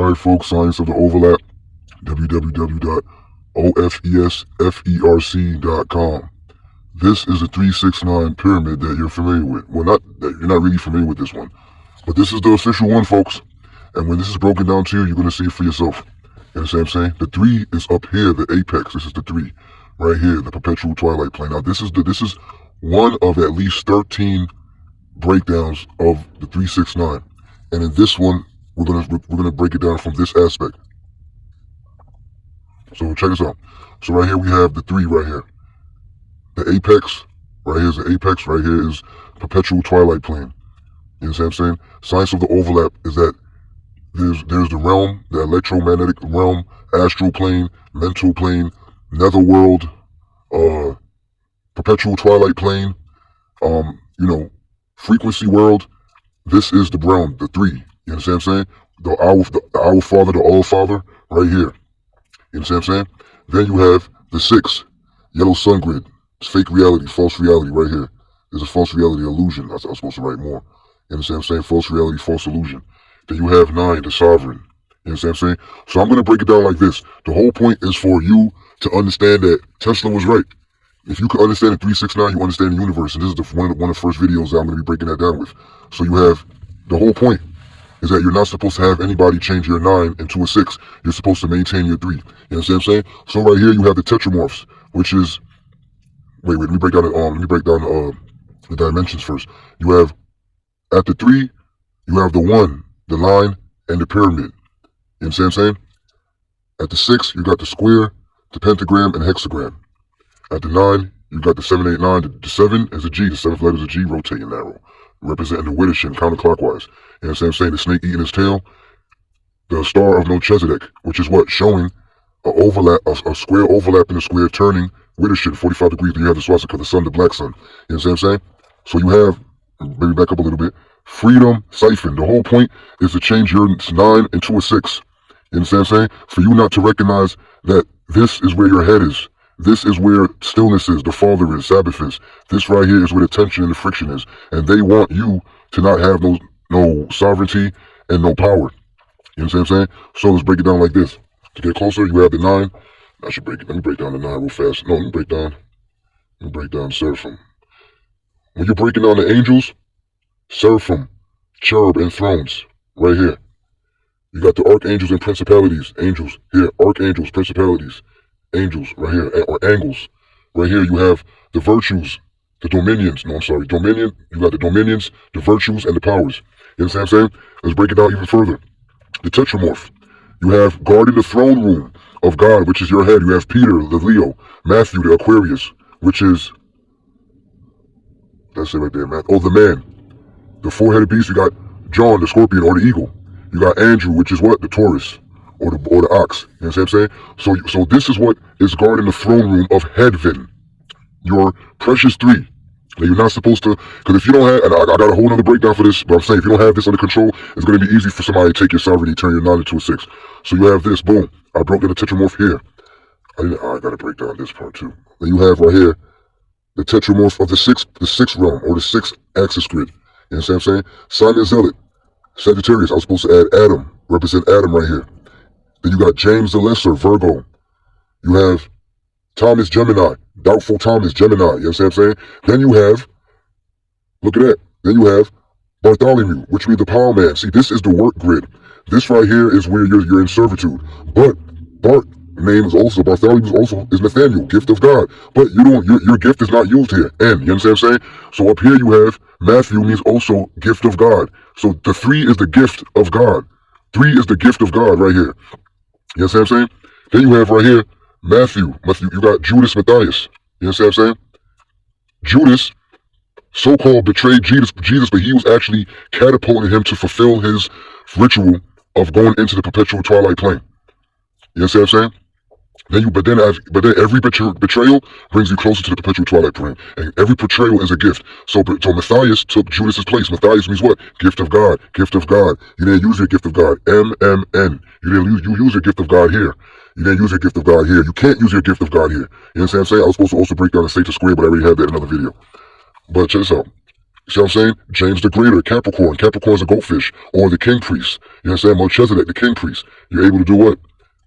Alright folks, science of the overlap, www.ofesferc.com. This is a 369 pyramid that you're familiar with. Well, not that you're not really familiar with this one, but this is the official one, folks. And when this is broken down to you, you're going to see it for yourself. You understand what I'm saying? The 3 is up here, the apex. This is the 3 right here, the perpetual twilight plane. Now, this is one of at least 13 breakdowns of the 369. And in this one, we're gonna break it down from this aspect. So check this out. So right here we have the 3 right here. The apex right here is the apex. Right here is perpetual twilight plane. You understand what I'm saying? Science of the overlap is that there's the realm, the electromagnetic realm, astral plane, mental plane, netherworld, perpetual twilight plane, frequency world. This is the realm, the 3. You understand what I'm saying? The our Father, the All Father, right here. You understand what I'm saying? Then you have the 6, yellow sun grid. It's fake reality, false reality, right here. There's a false reality illusion. I was supposed to write more. You understand what I'm saying? False reality, false illusion. Then you have 9, the sovereign. You understand what I'm saying? So I'm going to break it down like this. The whole point is for you to understand that Tesla was right. If you can understand the 369, you understand the universe. And this is one of the first videos that I'm going to be breaking that down with. So you have the whole point is that you're not supposed to have anybody change your 9 into a 6. You're supposed to maintain your 3. You understand what I'm saying? So right here you have the Tetramorphs, which is wait, let me break down the dimensions first. You have at the 3, you have the 1, the line, and the pyramid. You understand what I'm saying? At the 6, you got the square, the pentagram, and hexagram. At the 9, you got the 789. The 7 is a G. The 7th letter is a G, rotating arrow, representing the Widdishin, counterclockwise. You know what I'm saying? The snake eating his tail. The star of Melchizedek, which is what? Showing a square overlap in a square, turning Widdishin 45 degrees. Then you have the swastika, the sun, the black sun. You know what I'm saying? So you have, maybe back up a little bit, freedom siphon. The whole point is to change your 9 into a 6. You understand what I'm saying? For you not to recognize that this is where your head is. This is where stillness is, the Father is, Sabbath is. This right here is where the tension and the friction is. And they want you to not have no sovereignty and no power. You understand what I'm saying? So let's break it down like this. To get closer, you have the 9. Let me break down the 9 real fast. No, let me break down Seraphim. When you're breaking down the angels, Seraphim, cherub, and thrones, right here. You got the archangels and principalities, angels, here, archangels, principalities, angels, right here, or angles. Right here you have the virtues, the dominions, dominion, you got the dominions, the virtues, and the powers. You understand what I'm saying? Let's break it down even further. The Tetramorph. You have guarding the throne room of God, which is your head. You have Peter, the Leo, Matthew, the Aquarius, which is, that's it right there, man. Oh, the man. The 4-headed beast, you got John, the scorpion, or the eagle. You got Andrew, which is what? The Taurus, or the ox. You know what I'm saying? So this is what is guarding the throne room of heaven. Your precious 3. Now you're not supposed to, because if you don't have, and I got a whole other breakdown for this, but I'm saying if you don't have this under control, it's going to be easy for somebody to take your sovereignty, turn your 9 into a 6. So you have this, boom. I broke down the Tetramorph here. I got to break down this part too. Then you have right here, the Tetramorph of the 6th realm, or the 6th axis grid. You know what I'm saying? Simon Zealot, Sagittarius. I was supposed to add Adam, represent Adam right here. Then you got James the Lesser, Virgo. You have Thomas, Gemini, doubtful Thomas, Gemini. You know what I'm saying? Then you have, look at that. Then you have Bartholomew, which means the power man. See, this is the work grid. This right here is where you're in servitude. But Bart name is also, Bartholomew is Nathaniel, gift of God. But your gift is not used here. And you understand what I'm saying? So up here you have Matthew means also gift of God. So the 3 is the gift of God. 3 is the gift of God right here. You understand what I'm saying? Then you have right here Matthew, you got Judas Matthias. You understand what I'm saying? Judas, so-called betrayed Jesus, but he was actually catapulting him to fulfill his ritual of going into the perpetual twilight plane. You understand what I'm saying? But then every betrayal brings you closer to the perpetual twilight plane, and every betrayal is a gift. So Matthias took Judas's place. Matthias means what? Gift of God. Gift of God. You didn't use your gift of God. MMN. You use your gift of God here. You didn't use your gift of God here. You can't use your gift of God here. You know what I'm saying? I was supposed to also break down the Satan square, but I already had that in another video. But check this out. See what I'm saying? James the Greater, Capricorn. Capricorn's a goldfish. Or the king priest. You know what I'm saying? Melchizedek, the king priest. You're able to do what?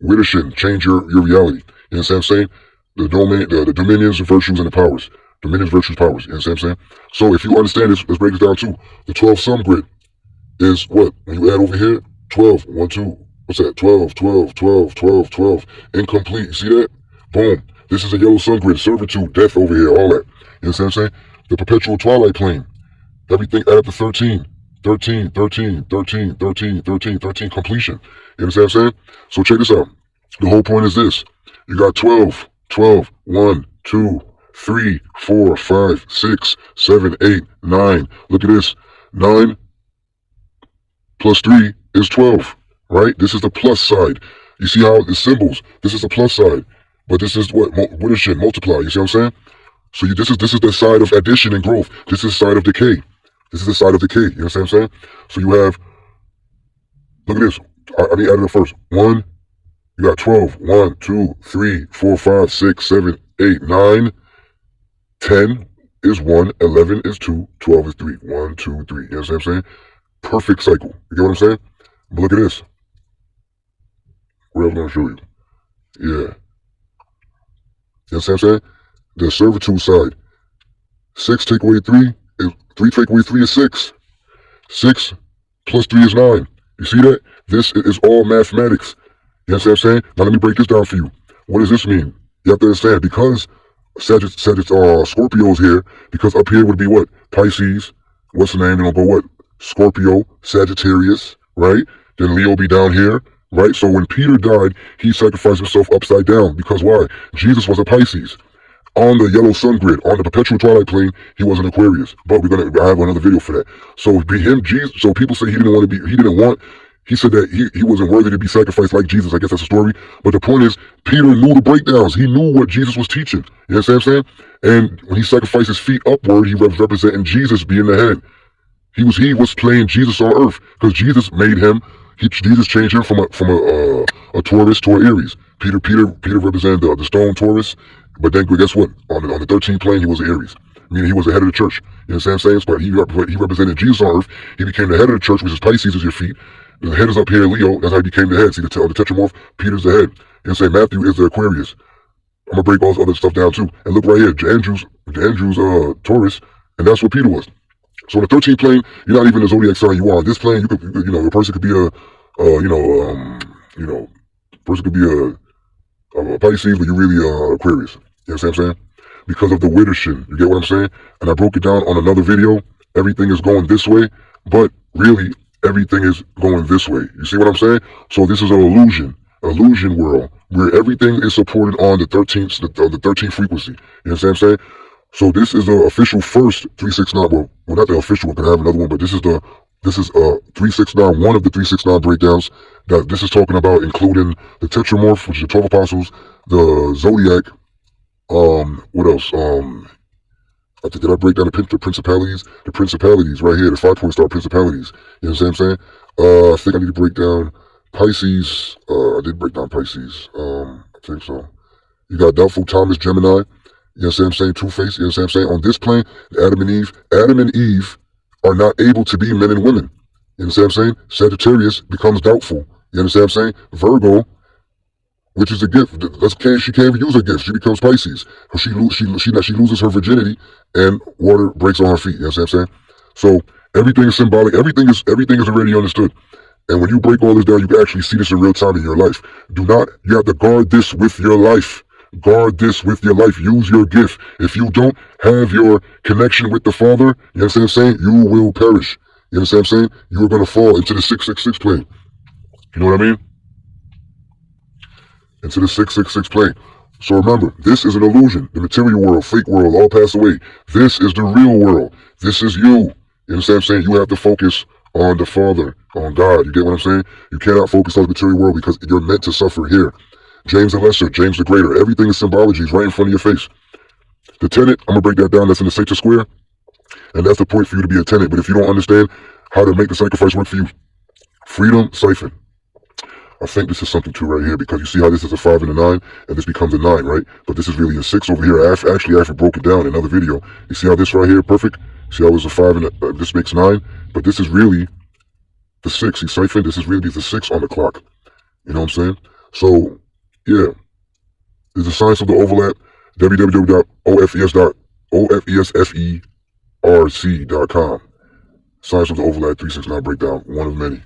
Widdershin, change your reality. You know what I'm saying? The dominions, the virtues, and the powers. Dominions, virtues, powers. You know what I'm saying? So if you understand this, let's break this down too. The 12 sum grid is what? When you add over here, 12, 1, 2, what's that? 12, 12, 12, 12, 12. Incomplete. You see that? Boom. This is a yellow sun grid. Servitude, death over here, all that. You know what I'm saying? The perpetual twilight plane. Everything add up to 13. 13, 13, 13, 13, 13, 13, completion. You understand what I'm saying? So check this out. The whole point is this. You got 12, 12, 1, 2, 3, 4, 5, 6, 7, 8, 9. Look at this. 9 plus 3 is 12, right? This is the plus side. You see how the symbols, this is the plus side. But this is what is shit, multiply. You see what I'm saying? So this is the side of addition and growth. This is the side of decay. This is the side of decay. You know what I'm saying? So you have, look at this. I need to add it first. 1, you got 12. 1, 2, 3, 4, 5, 6, 7, 8, 9. 10 is 1. 11 is 2. 12 is 3. 1, 2, 3. You know what I'm saying? Perfect cycle. You get what I'm saying? But look at this. What else am I going to show you? Yeah. You know what I'm saying? The servitude side. 6 take away 3 is 3 take away 3 is 6. 6 plus 3 is 9. You see that? This is all mathematics. You know what I'm saying? Now let me break this down for you. What does this mean? You have to understand, because Scorpio's here, because up here would be what? Pisces. What's the name? They're gonna go what? Scorpio, Sagittarius, right? Then Leo be down here, right? So when Peter died, he sacrificed himself upside down. Because why? Jesus was a Pisces. On the yellow sun grid, on the perpetual twilight plane, he was an Aquarius. But I have another video for that. So Jesus. So people say he said that he wasn't worthy to be sacrificed like Jesus. I guess that's a story. But the point is, Peter knew the breakdowns. He knew what Jesus was teaching. You know what I'm saying? And when he sacrificed his feet upward, he was representing Jesus being the head. He was playing Jesus on earth, because Jesus made him. Jesus changed him from a Taurus to an Aries. Peter represented the stone Taurus. But then guess what? On the 13th plane, he was an Aries. Meaning he was the head of the church. You know what I'm saying? But he represented Jesus on earth. He became the head of the church, which is Pisces, is your feet. The head is up here, Leo. That's how he became the head. See, the Tetramorph, Peter's the head. You know what I'm saying? Matthew is the Aquarius. I'm going to break all this other stuff down too. And look right here, Andrew's Taurus, and that's what Peter was. So on the 13th plane, you're not even a zodiac sign you are. On this plane, a person could be a Pisces, but you're really Aquarius. You know what I'm saying? Because of the Widdershin. You get what I'm saying? And I broke it down on another video. Everything is going this way, but really everything is going this way. You see what I'm saying? So this is an illusion world, where everything is supported on the 13th frequency. You know what I'm saying? So this is the official first 369. Well, not the official one, because I have another one, but this is 369, one of the 369 breakdowns that this is talking about, including the Tetramorphs, which is the 12 apostles, the Zodiac, what else? Did I break down the principalities? The principalities right here, the 5-point star principalities. You know what I'm saying? I think I need to break down Pisces. I did break down Pisces. I think so. You got Doubtful Thomas, Gemini. You know what I'm saying? Two-Face. You know what I'm saying? On this plane, Adam and Eve are not able to be men and women. You know what I'm saying? Sagittarius becomes doubtful. You understand what I'm saying? Virgo, which is a gift. She can't even use her gift. She becomes Pisces. She loses her virginity, and water breaks on her feet. You know what I'm saying? So everything is symbolic. Everything is already understood. And when you break all this down, you can actually see this in real time in your life. You have to guard this with your life. Guard this with your life. Use your gift. If you don't have your connection with the Father, you know what I'm saying? You will perish. You understand what I'm saying? You are going to fall into the 666 plane. You know what I mean? Into the 666 plane. So remember, this is an illusion. The material world, fake world, all pass away. This is the real world. This is you. You understand what I'm saying? You have to focus on the Father, on God. You get what I'm saying? You cannot focus on the material world, because you're meant to suffer here. James the Lesser, James the Greater. Everything is symbology. It's right in front of your face. The tenet, I'm going to break that down. That's in the Sacred Square. And that's the point for you to be a tenet. But if you don't understand how to make the sacrifice work for you, freedom siphon. I think this is something too right here, because you see how this is a 5 and a 9, and this becomes a 9, right? But this is really a 6 over here. Actually, I broke it down in another video. You see how this right here, perfect? See how it was a 5 and this makes 9? But this is really the 6. See, Cypher, this is really the 6 on the clock. You know what I'm saying? So, yeah. There's the science of the overlap, www.ofesferc.com. Science of the overlap 369 breakdown, one of many.